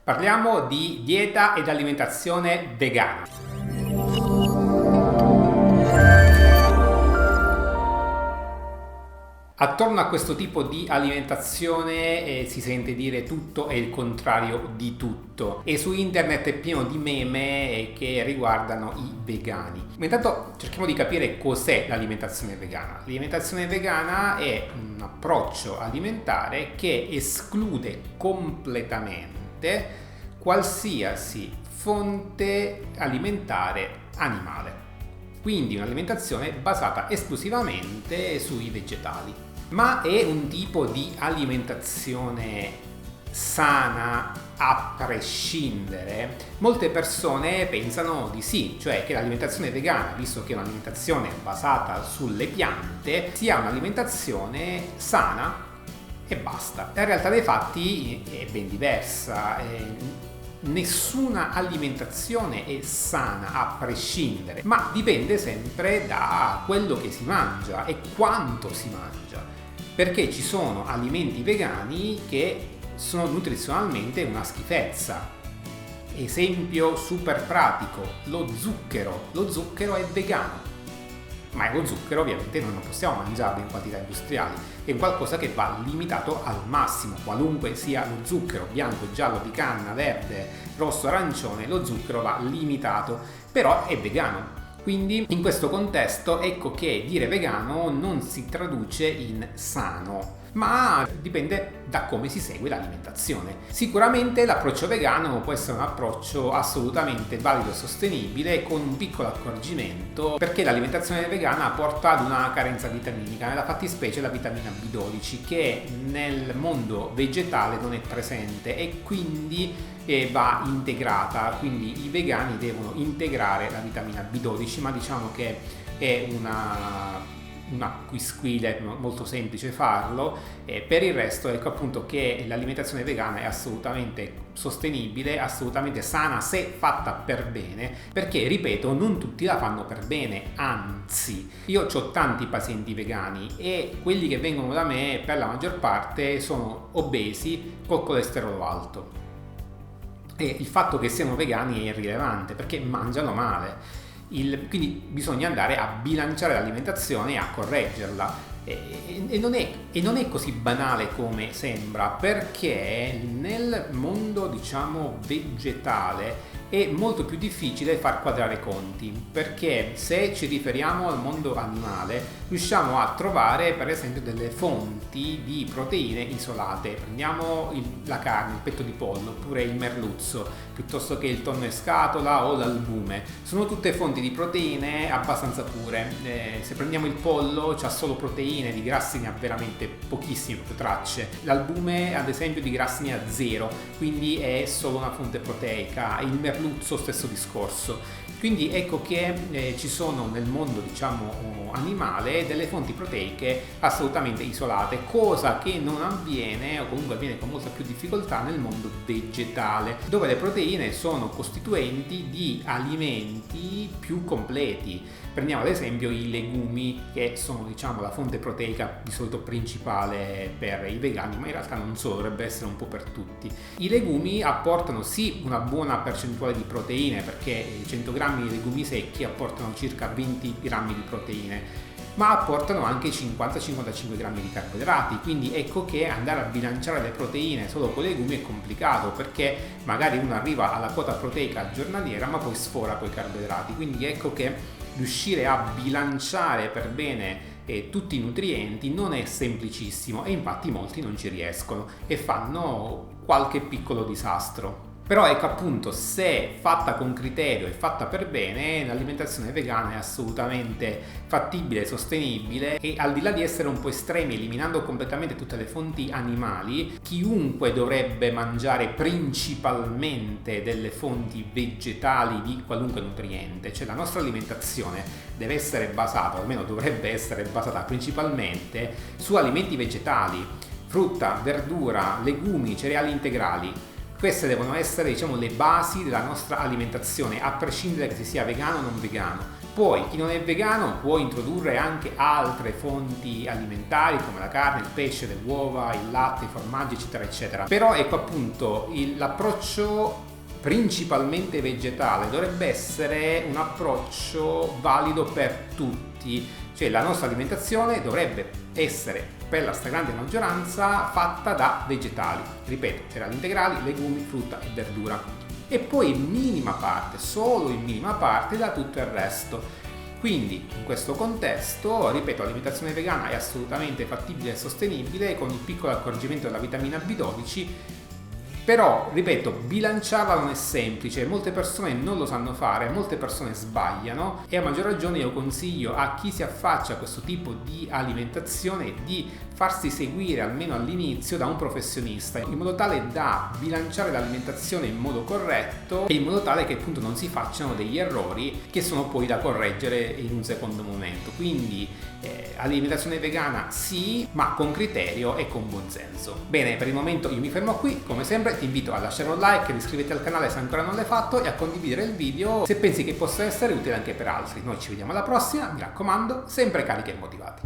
Parliamo di dieta ed alimentazione vegana. Attorno a questo tipo di alimentazione si sente dire tutto e il contrario di tutto, e su internet è pieno di meme che riguardano i vegani. Ma intanto cerchiamo di capire cos'è l'alimentazione vegana. L'alimentazione vegana è un approccio alimentare che esclude completamente qualsiasi fonte alimentare animale. Quindi un'alimentazione basata esclusivamente sui vegetali. Ma è un tipo di alimentazione sana a prescindere? Molte persone pensano di sì, cioè che l'alimentazione vegana, visto che è un'alimentazione basata sulle piante, sia un'alimentazione sana e basta. La realtà dei fatti è ben diversa. Nessuna alimentazione è sana a prescindere, ma dipende sempre da quello che si mangia e quanto si mangia, perché ci sono alimenti vegani che sono nutrizionalmente una schifezza. Esempio super pratico: lo zucchero. Lo zucchero è vegano, ma lo zucchero ovviamente noi non possiamo mangiarlo in quantità industriali, è qualcosa che va limitato al massimo. Qualunque sia lo zucchero, bianco, giallo, di canna, verde, rosso, arancione, lo zucchero va limitato, però è vegano. Quindi in questo contesto ecco che dire vegano non si traduce in sano, ma dipende da come si segue l'alimentazione. Sicuramente l'approccio vegano può essere un approccio assolutamente valido e sostenibile, con un piccolo accorgimento, perché l'alimentazione vegana porta ad una carenza vitaminica, nella fattispecie la vitamina B12, che nel mondo vegetale non è presente e quindi va integrata. Quindi i vegani devono integrare la vitamina B12, ma diciamo che è una quisquile molto semplice farlo. Per il resto ecco appunto che l'alimentazione vegana è assolutamente sostenibile, assolutamente sana se fatta per bene, perché ripeto, non tutti la fanno per bene, anzi io ho tanti pazienti vegani e quelli che vengono da me per la maggior parte sono obesi col colesterolo alto, e il fatto che siano vegani è irrilevante perché mangiano male. Quindi bisogna andare a bilanciare l'alimentazione e a correggerla, e non è così banale come sembra, perché nel mondo diciamo vegetale è molto più difficile far quadrare i conti, perché se ci riferiamo al mondo animale riusciamo a trovare per esempio delle fonti di proteine isolate. Prendiamo la carne, il petto di pollo oppure il merluzzo, piuttosto che il tonno in scatola o l'albume, sono tutte fonti di proteine abbastanza pure. Se prendiamo il pollo c'ha solo proteine, di grassi ne ha veramente pochissime tracce. L'albume ad esempio di grassi ne ha zero, quindi è solo una fonte proteica. Il merluzzo stesso discorso. Quindi ecco che ci sono nel mondo diciamo animale delle fonti proteiche assolutamente isolate, cosa che non avviene, o comunque avviene con molta più difficoltà, nel mondo vegetale, dove le proteine sono costituenti di alimenti più completi. Prendiamo ad esempio i legumi, che sono diciamo la fonte proteica di solito principale per i vegani, ma in realtà non solo, dovrebbe essere un po' per tutti. I legumi apportano sì una buona percentuale di proteine, perché 100 grammi di legumi secchi apportano circa 20 grammi di proteine, ma apportano anche 50-55 grammi di carboidrati. Quindi ecco che andare a bilanciare le proteine solo con i legumi è complicato, perché magari uno arriva alla quota proteica giornaliera ma poi sfora con i carboidrati. Quindi ecco che riuscire a bilanciare per bene tutti i nutrienti non è semplicissimo, e infatti molti non ci riescono e fanno qualche piccolo disastro. Però ecco appunto, se fatta con criterio e fatta per bene, l'alimentazione vegana è assolutamente fattibile, sostenibile, e al di là di essere un po' estremi, eliminando completamente tutte le fonti animali, chiunque dovrebbe mangiare principalmente delle fonti vegetali di qualunque nutriente. Cioè la nostra alimentazione deve essere basata, o almeno dovrebbe essere basata principalmente su alimenti vegetali, frutta, verdura, legumi, cereali integrali. Queste devono essere, diciamo, le basi della nostra alimentazione, a prescindere che si sia vegano o non vegano. Poi chi non è vegano può introdurre anche altre fonti alimentari come la carne, il pesce, le uova, il latte, i formaggi, eccetera, eccetera. Però ecco appunto l'approccio principalmente vegetale dovrebbe essere un approccio valido per tutti, cioè la nostra alimentazione dovrebbe essere per la stragrande maggioranza fatta da vegetali, ripeto, cereali integrali, legumi, frutta e verdura, e poi in minima parte, solo in minima parte, da tutto il resto. Quindi in questo contesto, ripeto, l'alimentazione vegana è assolutamente fattibile e sostenibile con il piccolo accorgimento della vitamina B12. Però, ripeto, bilanciarla non è semplice, molte persone non lo sanno fare, molte persone sbagliano, e a maggior ragione io consiglio a chi si affaccia a questo tipo di alimentazione di farsi seguire almeno all'inizio da un professionista, in modo tale da bilanciare l'alimentazione in modo corretto e in modo tale che appunto non si facciano degli errori che sono poi da correggere in un secondo momento. Quindi alimentazione vegana sì, ma con criterio e con buon senso. Bene, per il momento io mi fermo qui. Come sempre ti invito a lasciare un like, ad iscriverti al canale se ancora non l'hai fatto e a condividere il video se pensi che possa essere utile anche per altri. Noi ci vediamo alla prossima, mi raccomando, sempre carichi e motivati.